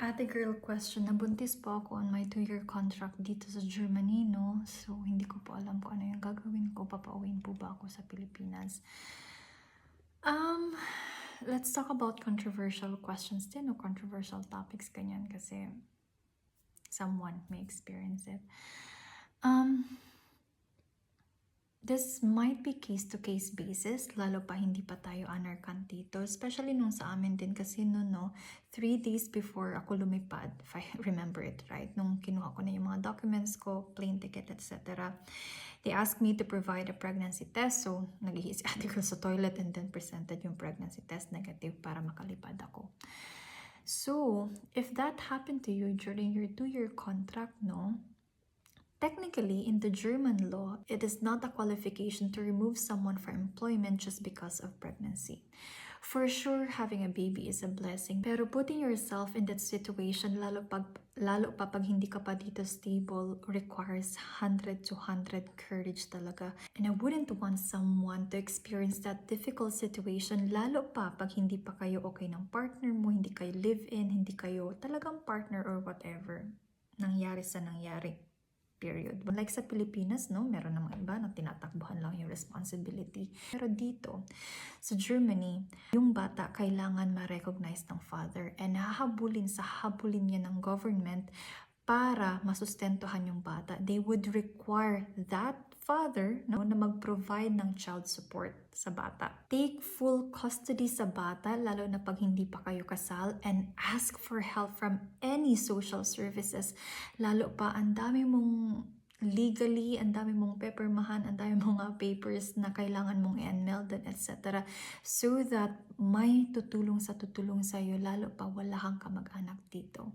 Ate girl question, nabuntis po ako on my 2-year contract dito sa Germany, no? So, hindi ko po alam kung ano yung gagawin ko. Papauwiin po ba ako sa Pilipinas? Let's talk about controversial questions din o controversial topics ganyan kasi someone may experience it. This might be case-to-case basis, lalo pa hindi pa tayo anerkan dito. Especially nung sa amin din kasi no, 3 days before ako lumipad, if I remember it right, nung kinuha ko na yung mga documents ko, plane ticket, etc. They asked me to provide a pregnancy test. So, nag-ihi si ate ko sa toilet and then presented yung pregnancy test negative para makalipad ako. So, if that happened to you during your 2-year contract, no, technically, in the German law, it is not a qualification to remove someone from employment just because of pregnancy. For sure, having a baby is a blessing, pero putting yourself in that situation, lalo pa pag hindi ka pa dito stable, requires 100 to 100 courage talaga. And I wouldn't want someone to experience that difficult situation, lalo pa pag hindi pa kayo okay ng partner mo, hindi kayo live-in, hindi kayo talagang partner or whatever. Nangyari sa nangyari. Period. Like sa Pilipinas, no, meron namang iba na tinatakbuhan lang yung responsibility. Pero dito, sa Germany, yung bata kailangan ma-recognize ng father and habulin niya ng government para masustentuhan yung bata. They would require that father, no, na mag-provide ng child support sa bata. Take full custody sa bata, lalo na pag hindi pa kayo kasal, and ask for help from any social services. Lalo pa, ang dami mong legally, ang dami mong peppermahan, ang dami mong papers na kailangan mong i-enmeld, etc. So that may tutulong sa iyo, lalo pa wala kang kamag-anak dito.